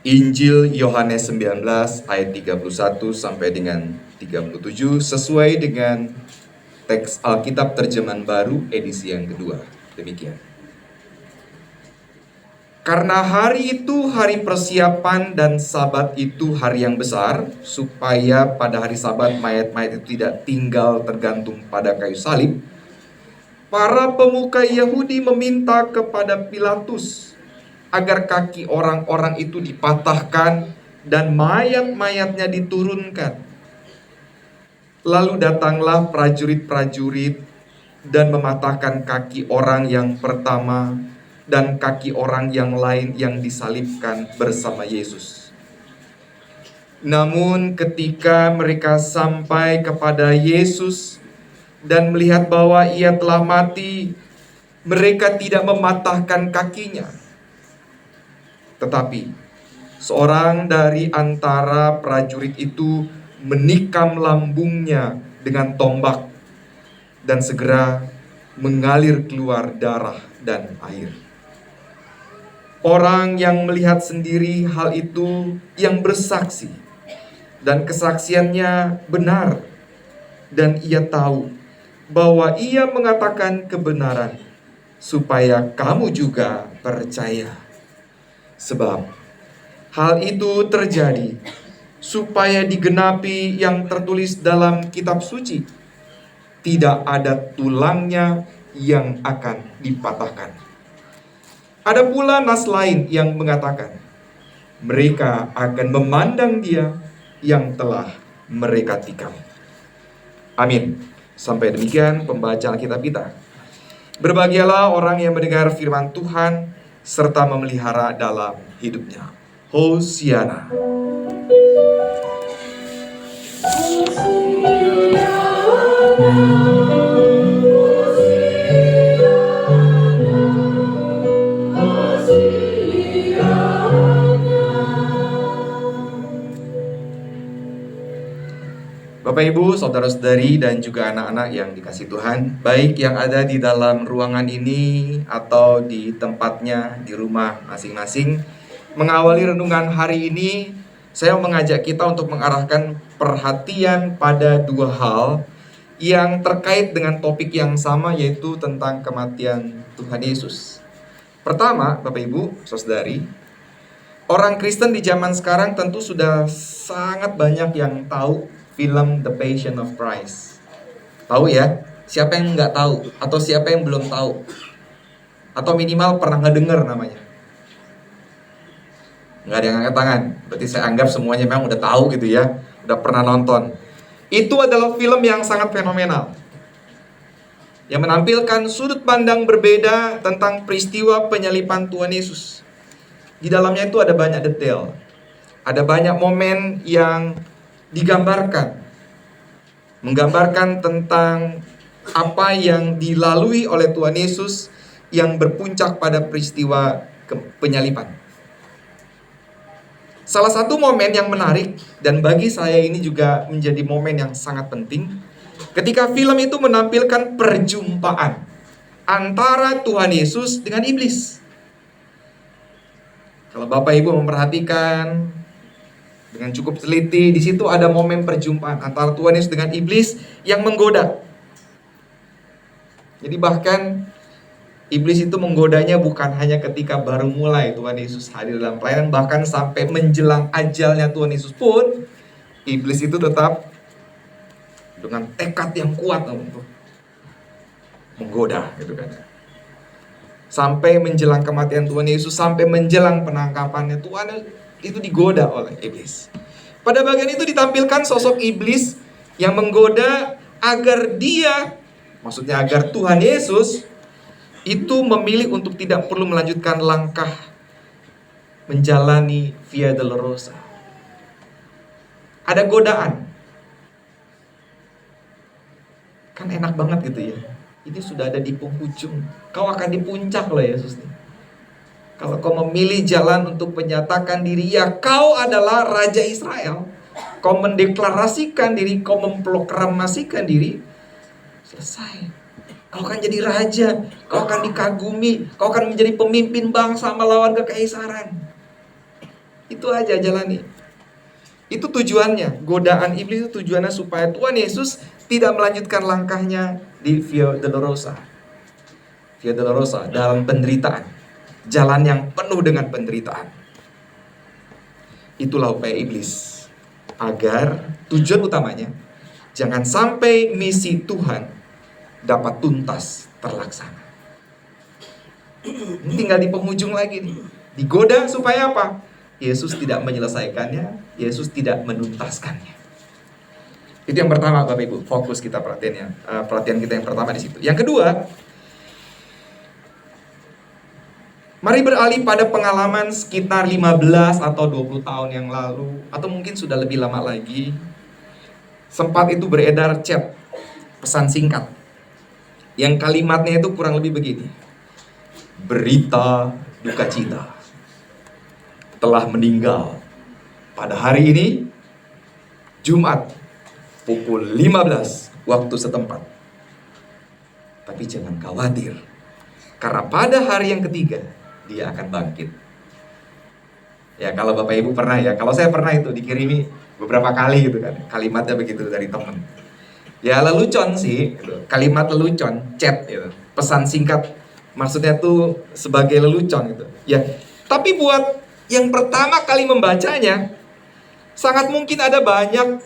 Injil Yohanes 19 ayat 31 sampai dengan 37 sesuai dengan teks Alkitab terjemahan baru edisi yang kedua. Demikian. Karena hari itu hari persiapan dan Sabat itu hari yang besar, supaya pada hari Sabat mayat-mayat itu tidak tinggal tergantung pada kayu salib, para pemuka Yahudi meminta kepada Pilatus agar kaki orang-orang itu dipatahkan dan mayat-mayatnya diturunkan. Lalu datanglah prajurit-prajurit dan mematahkan kaki orang yang pertama dan kaki orang yang lain yang disalibkan bersama Yesus. Namun ketika mereka sampai kepada Yesus dan melihat bahwa ia telah mati, mereka tidak mematahkan kakinya. Tetapi seorang dari antara prajurit itu menikam lambungnya dengan tombak, dan segera mengalir keluar darah dan air. Orang yang melihat sendiri hal itu yang bersaksi, dan kesaksiannya benar, dan ia tahu bahwa ia mengatakan kebenaran, supaya kamu juga percaya. Sebab hal itu terjadi supaya digenapi yang tertulis dalam kitab suci, tidak ada tulangnya yang akan dipatahkan. Ada pula nas lain yang mengatakan, mereka akan memandang dia yang telah mereka tikam. Amin. Sampai demikian pembacaan kitab kita. Berbahagialah orang yang mendengar firman Tuhan serta memelihara dalam hidupnya. Hosiana. Bapak Ibu, saudara-saudari dan juga anak-anak yang dikasihi Tuhan, baik yang ada di dalam ruangan ini atau di tempatnya di rumah masing-masing, mengawali renungan hari ini, saya mengajak kita untuk mengarahkan perhatian pada dua hal yang terkait dengan topik yang sama, yaitu tentang kematian Tuhan Yesus. Pertama, Bapak Ibu, saudari, orang Kristen di zaman sekarang tentu sudah sangat banyak yang tahu film The Passion of Christ. Tahu ya? Siapa yang nggak tahu? Atau siapa yang belum tahu? Atau minimal pernah ngedenger namanya? Nggak ada yang angkat tangan. Berarti saya anggap semuanya memang udah tahu gitu ya. Udah pernah nonton. Itu adalah film yang sangat fenomenal, yang menampilkan sudut pandang berbeda tentang peristiwa penyaliban Tuhan Yesus. Di dalamnya itu ada banyak detail. Ada banyak momen yang digambarkan, menggambarkan tentang apa yang dilalui oleh Tuhan Yesus yang berpuncak pada peristiwa penyaliban. Salah satu momen yang menarik, dan bagi saya ini juga menjadi momen yang sangat penting, ketika film itu menampilkan perjumpaan antara Tuhan Yesus dengan iblis. Kalau Bapak Ibu memperhatikan dengan cukup teliti, di situ ada momen perjumpaan antara Tuhan Yesus dengan iblis yang menggoda. Jadi bahkan iblis itu menggodanya bukan hanya ketika baru mulai Tuhan Yesus hadir dalam pelayanan, bahkan sampai menjelang ajalnya Tuhan Yesus pun, iblis itu tetap dengan tekad yang kuat untuk menggoda, gitu kan. Sampai menjelang kematian Tuhan Yesus, sampai menjelang penangkapannya, Tuhan itu digoda oleh iblis. Pada bagian itu ditampilkan sosok iblis yang menggoda agar dia, maksudnya agar Tuhan Yesus itu memilih untuk tidak perlu melanjutkan langkah menjalani Via Dolorosa. Ada godaan. Kan enak banget gitu ya. Ini sudah ada di penghujung. Kau akan di puncak loh Yesus nih. Kalau kau memilih jalan untuk menyatakan diri, ya kau adalah Raja Israel. Kau mendeklarasikan diri, kau memproklamasikan diri, selesai. Kau akan jadi raja, kau akan dikagumi, kau akan menjadi pemimpin bangsa melawan kekaisaran. Itu aja jalani. Itu tujuannya. Godaan iblis itu tujuannya supaya Tuhan Yesus tidak melanjutkan langkahnya di Via Dolorosa. Via Dolorosa dalam penderitaan. Jalan yang penuh dengan penderitaan. Itulah upaya iblis. Agar tujuan utamanya, jangan sampai misi Tuhan dapat tuntas terlaksana. Ini tinggal di penghujung lagi nih. Digoda supaya apa? Yesus tidak menyelesaikannya, Yesus tidak menuntaskannya. Itu yang pertama, Bapak Ibu, fokus kita perhatian kita yang pertama di situ. Yang kedua, mari beralih pada pengalaman sekitar 15 atau 20 tahun yang lalu, atau mungkin sudah lebih lama lagi. Sempat itu beredar chat, pesan singkat, yang kalimatnya itu kurang lebih begini: berita duka cita, telah meninggal pada hari ini, Jumat, pukul 15 waktu setempat. Tapi jangan khawatir, karena pada hari yang ketiga, dia akan bangkit. Ya, kalau Bapak Ibu pernah ya, kalau saya pernah itu dikirimi beberapa kali gitu kan, kalimatnya begitu dari teman. Ya lelucon sih, gitu. Kalimat lelucon, chat gitu. Pesan singkat, maksudnya tuh sebagai lelucon gitu. Ya, tapi buat yang pertama kali membacanya, sangat mungkin ada banyak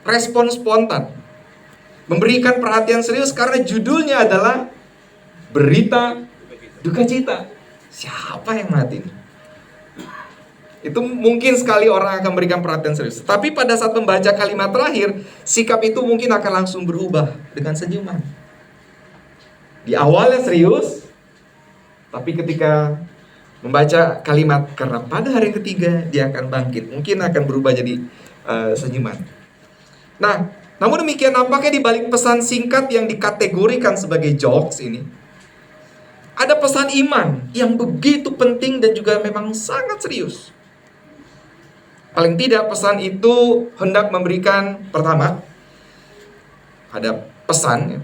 respon spontan, memberikan perhatian serius karena judulnya adalah berita duka cita. Siapa yang mati? Itu mungkin sekali orang akan memberikan perhatian serius. Tapi pada saat membaca kalimat terakhir, sikap itu mungkin akan langsung berubah dengan senyuman. Di awalnya serius, tapi ketika membaca kalimat karena pada hari yang ketiga dia akan bangkit, mungkin akan berubah jadi senyuman. Nah, namun demikian nampaknya di balik pesan singkat yang dikategorikan sebagai jokes ini, ada pesan iman yang begitu penting dan juga memang sangat serius. Paling tidak pesan itu hendak memberikan, pertama, ada pesan,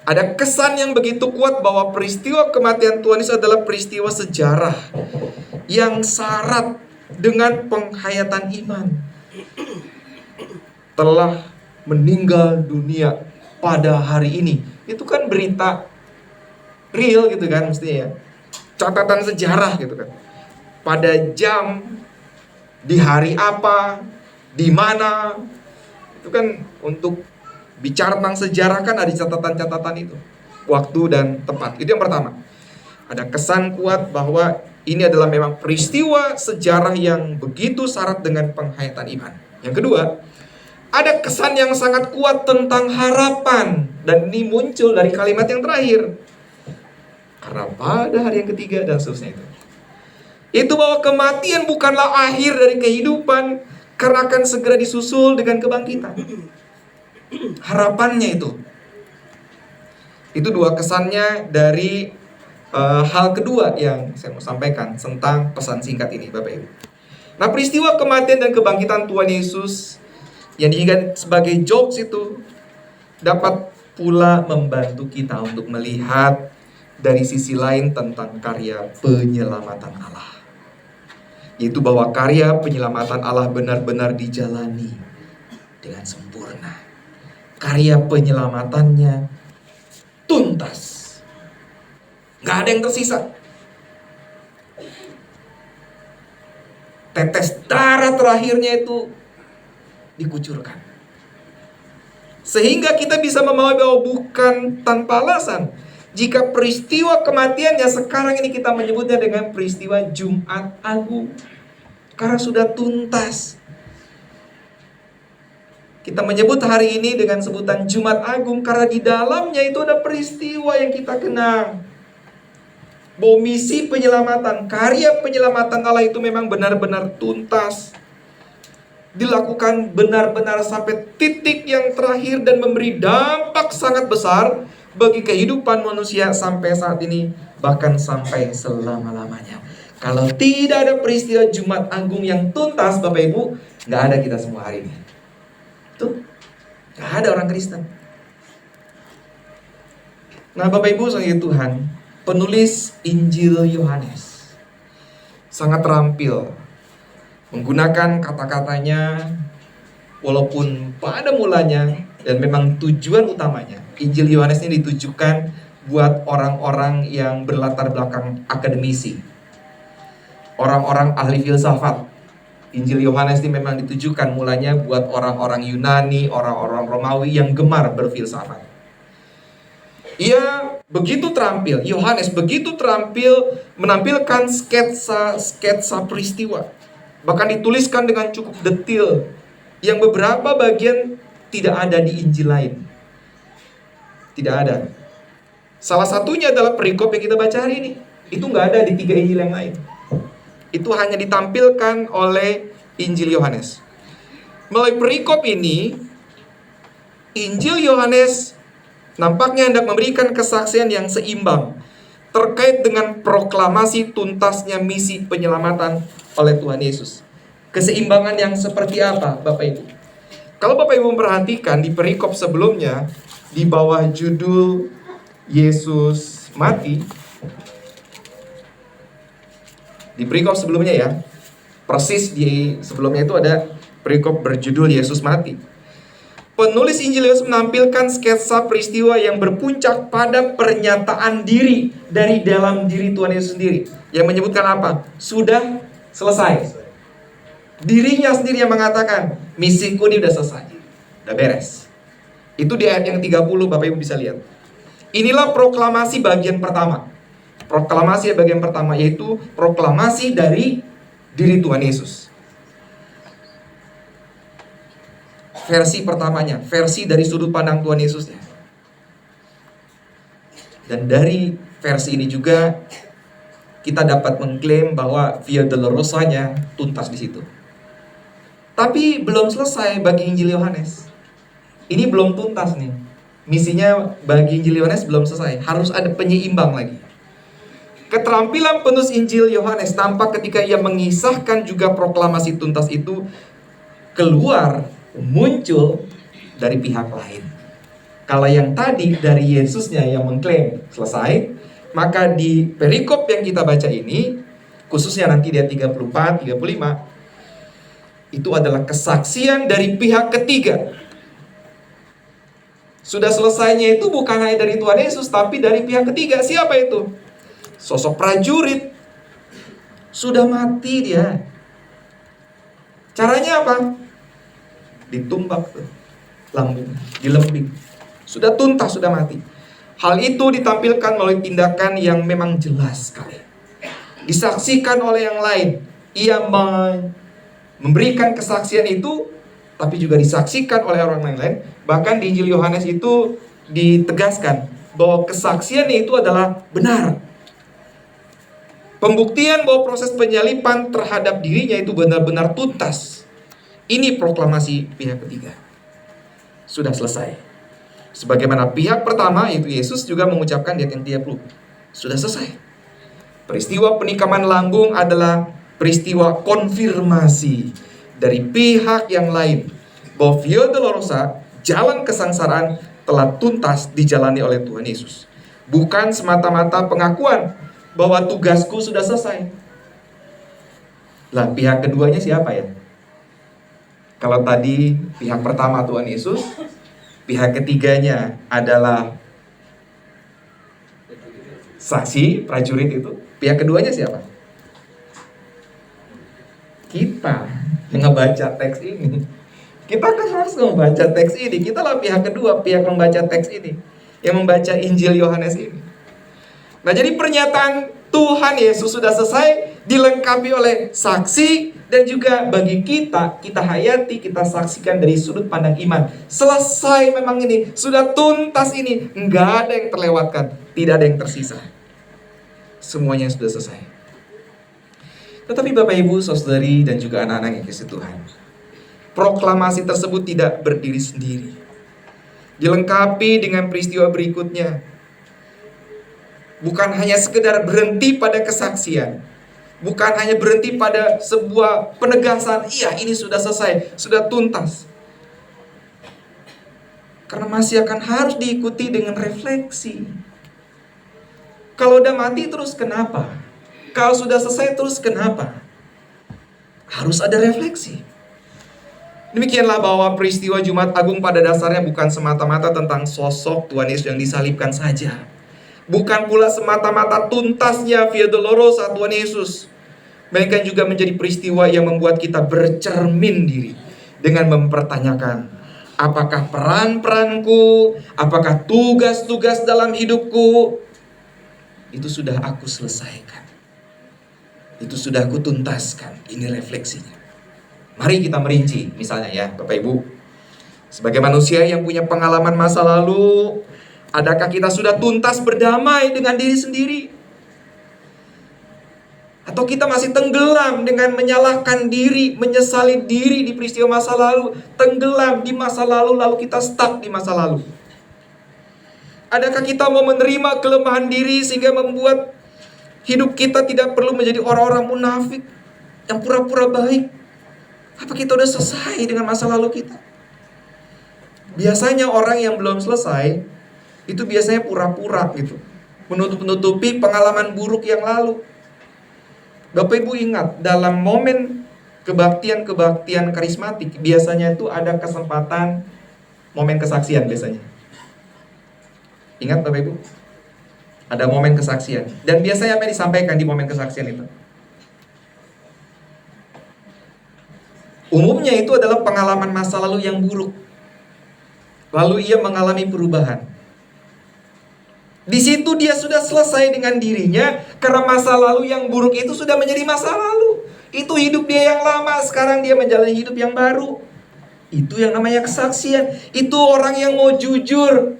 ada kesan yang begitu kuat bahwa peristiwa kematian Tuhan Yesus adalah peristiwa sejarah yang syarat dengan penghayatan iman. Telah meninggal dunia pada hari ini. Itu kan berita real gitu kan mestinya ya. Catatan sejarah gitu kan. Pada jam, di hari apa, di mana. Itu kan untuk bicara tentang sejarah kan ada catatan-catatan itu. Waktu dan tempat. Itu yang pertama. Ada kesan kuat bahwa ini adalah memang peristiwa sejarah yang begitu syarat dengan penghayatan iman. Yang kedua, ada kesan yang sangat kuat tentang harapan. Dan ini muncul dari kalimat yang terakhir. Karena pada hari yang ketiga dan seterusnya itu. Itu bahwa kematian bukanlah akhir dari kehidupan, karena akan segera disusul dengan kebangkitan. Harapannya itu. Itu dua kesannya dari hal kedua yang saya mau sampaikan tentang pesan singkat ini, Bapak Ibu. Nah, peristiwa kematian dan kebangkitan Tuhan Yesus yang dijadikan sebagai jokes itu dapat pula membantu kita untuk melihat dari sisi lain tentang karya penyelamatan Allah. Yaitu bahwa karya penyelamatan Allah benar-benar dijalani dengan sempurna. Karya penyelamatannya tuntas. Gak ada yang tersisa. Tetes darah terakhirnya itu dikucurkan. Sehingga kita bisa memahami bahwa bukan tanpa alasan jika peristiwa kematiannya sekarang ini kita menyebutnya dengan peristiwa Jumat Agung. Karena sudah tuntas. Kita menyebut hari ini dengan sebutan Jumat Agung karena di dalamnya itu ada peristiwa yang kita kenal. Bahwa misi penyelamatan, karya penyelamatan Allah itu memang benar-benar tuntas. Dilakukan benar-benar sampai titik yang terakhir dan memberi dampak sangat besar bagi kehidupan manusia sampai saat ini, bahkan sampai selama-lamanya. Kalau tidak ada peristiwa Jumat Agung yang tuntas, Bapak Ibu, gak ada kita semua hari ini. Tuh, gak ada orang Kristen. Nah, Bapak Ibu saudara Tuhan, penulis Injil Yohanes sangat terampil Menggunakan kata-katanya, walaupun pada mulanya dan memang tujuan utamanya, Injil Yohanes ini ditujukan buat orang-orang yang berlatar belakang akademisi, orang-orang ahli filsafat. Injil Yohanes ini memang ditujukan mulanya buat orang-orang Yunani, orang-orang Romawi yang gemar berfilsafat. Ia begitu terampil, Yohanes begitu terampil menampilkan sketsa peristiwa. Bahkan dituliskan dengan cukup detail, yang beberapa bagian tidak ada di Injil lain. Tidak ada. Salah satunya adalah perikop yang kita baca hari ini. Itu nggak ada di 3 Injil yang lain. Itu hanya ditampilkan oleh Injil Yohanes. Melalui perikop ini, Injil Yohanes nampaknya hendak memberikan kesaksian yang seimbang terkait dengan proklamasi tuntasnya misi penyelamatan oleh Tuhan Yesus. Keseimbangan yang seperti apa, Bapak Ibu? Kalau Bapak Ibu memperhatikan di perikop sebelumnya, di bawah judul Yesus mati, di perikop sebelumnya ya, persis di sebelumnya itu ada perikop berjudul Yesus mati. Penulis Injil Yohanes menampilkan sketsa peristiwa yang berpuncak pada pernyataan diri dari dalam diri Tuhan Yesus sendiri, yang menyebutkan apa? Sudah selesai. Dirinya sendiri yang mengatakan, misiku ini udah selesai, udah beres. Itu di ayat yang 30, Bapak Ibu bisa lihat. Inilah proklamasi bagian pertama. Proklamasi bagian pertama yaitu proklamasi dari diri Tuhan Yesus. Versi pertamanya, versi dari sudut pandang Tuhan Yesusnya. Dan dari versi ini juga kita dapat mengklaim bahwa Via Dolorosanya tuntas di situ. Tapi belum selesai bagi Injil Yohanes. Ini belum tuntas nih. Misinya bagi Injil Yohanes belum selesai. Harus ada penyeimbang lagi. Keterampilan penulis Injil Yohanes tampak ketika ia mengisahkan juga proklamasi tuntas itu keluar, muncul dari pihak lain. Kalau yang tadi dari Yesusnya yang mengklaim selesai, maka di perikop yang kita baca ini, khususnya nanti di ayat 34, 35, itu adalah kesaksian dari pihak ketiga. Sudah selesainya itu bukan hanya dari Tuhan Yesus, tapi dari pihak ketiga. Siapa itu? Sosok prajurit. Sudah mati dia. Caranya apa? Ditumbak tuh lambung, dilembing. Sudah tuntas, sudah mati. Hal itu ditampilkan melalui tindakan yang memang jelas sekali. Disaksikan oleh yang lain. Ia memberikan kesaksian itu, tapi juga disaksikan oleh orang lain. Bahkan di Injil Yohanes itu ditegaskan bahwa kesaksiannya itu adalah benar. Pembuktian bahwa proses penyalipan terhadap dirinya itu benar-benar tuntas. Ini proklamasi pihak ketiga. Sudah selesai. Sebagaimana pihak pertama, yaitu Yesus, juga mengucapkan di ayat 30. Sudah selesai. Peristiwa penikaman lambung adalah peristiwa konfirmasi dari pihak yang lain bahwa Via Dolorosa, jalan kesengsaraan, telah tuntas dijalani oleh Tuhan Yesus. Bukan semata-mata pengakuan bahwa tugasku sudah selesai. Lah, pihak keduanya siapa ya? Kalau tadi pihak pertama Tuhan Yesus, pihak ketiganya adalah saksi, prajurit itu. Pihak keduanya siapa? Kita yang ngebaca teks ini. Kita kan harus membaca teks ini. Kita lah pihak kedua, pihak membaca teks ini, yang membaca Injil Yohanes ini. Nah, jadi pernyataan Tuhan Yesus sudah selesai dilengkapi oleh saksi, dan juga bagi kita hayati, kita saksikan dari sudut pandang iman. Selesai memang ini, sudah tuntas ini, nggak ada yang terlewatkan, tidak ada yang tersisa. Semuanya sudah selesai. Tetapi Bapak Ibu, saudari dan juga anak-anak yang dikasihi Tuhan, proklamasi tersebut tidak berdiri sendiri. Dilengkapi dengan peristiwa berikutnya. Bukan hanya sekedar berhenti pada kesaksian, bukan hanya berhenti pada sebuah penegasan, iya ini sudah selesai, sudah tuntas. Karena masih akan harus diikuti dengan refleksi. Kalau udah mati terus kenapa? Kalau sudah selesai terus kenapa? harus ada refleksi. Demikianlah bahwa peristiwa Jumat Agung pada dasarnya bukan semata-mata tentang sosok Tuhan Yesus yang disalibkan saja. Bukan pula semata-mata tuntasnya Via Dolorosa Tuhan Yesus, melainkan juga menjadi peristiwa yang membuat kita bercermin diri dengan mempertanyakan, apakah peran-peranku, apakah tugas-tugas dalam hidupku itu sudah aku selesaikan, itu sudah aku tuntaskan. Ini refleksinya. Mari kita merinci, misalnya ya Bapak Ibu, sebagai manusia yang punya pengalaman masa lalu, adakah kita sudah tuntas berdamai dengan diri sendiri? Atau kita masih tenggelam dengan menyalahkan diri, menyesali diri di peristiwa masa lalu, tenggelam di masa lalu, lalu kita stuck di masa lalu? Adakah kita mau menerima kelemahan diri sehingga membuat hidup kita tidak perlu menjadi orang-orang munafik yang pura-pura baik? Apa kita udah selesai dengan masa lalu kita? Biasanya orang yang belum selesai itu biasanya pura-pura gitu, menutup-nutupi pengalaman buruk yang lalu. Bapak Ibu ingat, dalam momen kebaktian karismatik biasanya itu ada kesempatan momen kesaksian biasanya. Ingat Bapak Ibu? Ada momen kesaksian. Dan biasanya apa yang disampaikan di momen kesaksian itu? Umumnya itu adalah pengalaman masa lalu yang buruk. Lalu ia mengalami perubahan. Di situ dia sudah selesai dengan dirinya, karena masa lalu yang buruk itu sudah menjadi masa lalu. Itu hidup dia yang lama, sekarang dia menjalani hidup yang baru. Itu yang namanya kesaksian. Itu orang yang mau jujur.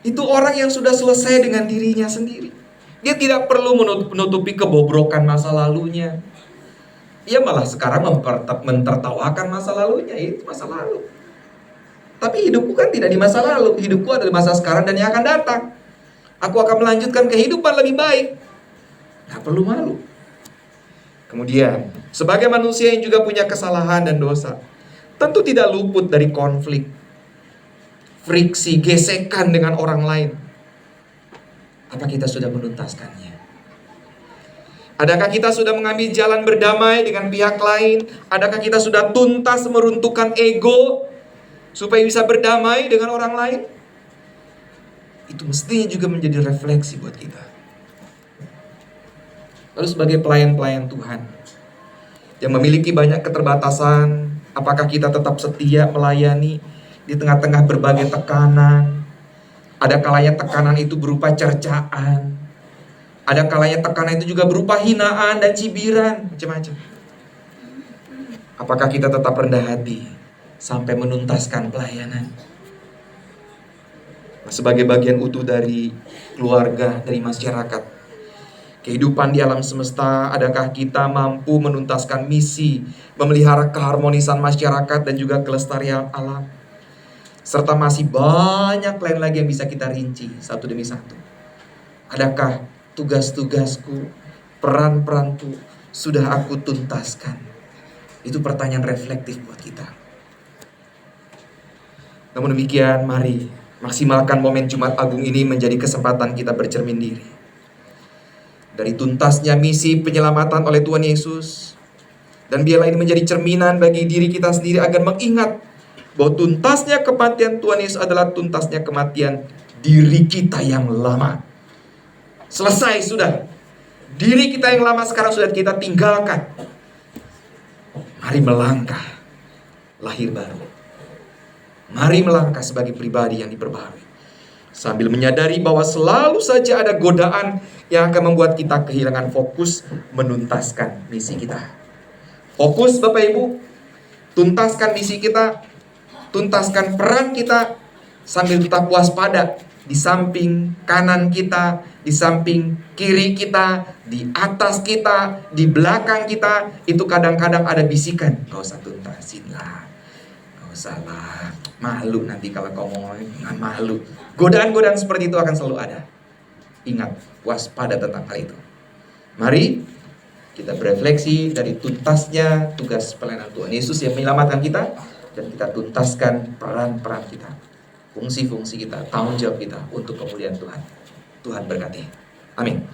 Itu orang yang sudah selesai dengan dirinya sendiri. Dia tidak perlu menutupi kebobrokan masa lalunya. Dia malah sekarang mentertawakan masa lalunya. Itu masa lalu. Tapi hidupku kan tidak di masa lalu. Hidupku ada di masa sekarang dan yang akan datang. Aku akan melanjutkan kehidupan lebih baik. Gak perlu malu. Kemudian, sebagai manusia yang juga punya kesalahan dan dosa, tentu tidak luput dari konflik, friksi, gesekan dengan orang lain. Apa kita sudah menuntaskannya? Adakah kita sudah mengambil jalan berdamai dengan pihak lain? Adakah kita sudah tuntas meruntuhkan ego supaya bisa berdamai dengan orang lain? Itu mestinya juga menjadi refleksi buat kita. Lalu sebagai pelayan-pelayan Tuhan yang memiliki banyak keterbatasan, apakah kita tetap setia melayani di tengah-tengah berbagai tekanan? Ada kalanya tekanan itu berupa cercaan. Ada kalanya tekanan itu juga berupa hinaan dan cibiran, macam-macam. Apakah kita tetap rendah hati sampai menuntaskan pelayanan? Sebagai bagian utuh dari keluarga, dari masyarakat, kehidupan di alam semesta, adakah kita mampu menuntaskan misi, memelihara keharmonisan masyarakat dan juga kelestarian alam? Serta masih banyak lain lagi yang bisa kita rinci satu demi satu. Adakah tugas-tugasku, peran-peranku sudah aku tuntaskan? Itu pertanyaan reflektif buat kita. Namun demikian, mari maksimalkan momen Jumat Agung ini menjadi kesempatan kita bercermin diri. Dari tuntasnya misi penyelamatan oleh Tuhan Yesus, dan biarlah ini menjadi cerminan bagi diri kita sendiri agar mengingat bahwa tuntasnya kematian Tuhan Yesus adalah tuntasnya kematian diri kita yang lama. Selesai sudah. Diri kita yang lama sekarang sudah kita tinggalkan. Mari melangkah lahir baru. Mari melangkah sebagai pribadi yang diperbaharui, sambil menyadari bahwa selalu saja ada godaan yang akan membuat kita kehilangan fokus menuntaskan misi kita. Fokus Bapak Ibu, tuntaskan misi kita, tuntaskan peran kita, sambil tetap waspada. Di samping kanan kita, di samping kiri kita, di atas kita, di belakang kita, itu kadang-kadang ada bisikan, gak usah tuntasin lah, gak usah lah, malu nanti kalau kau mau ngomong, malu. Godaan-godaan seperti itu akan selalu ada. Ingat, waspada tentang hal itu. Mari kita berefleksi dari tuntasnya tugas pelayanan Tuhan Yesus yang menyelamatkan kita, dan kita tuntaskan peran-peran kita, fungsi-fungsi kita, tanggung jawab kita untuk kemuliaan Tuhan. Tuhan berkati. Amin.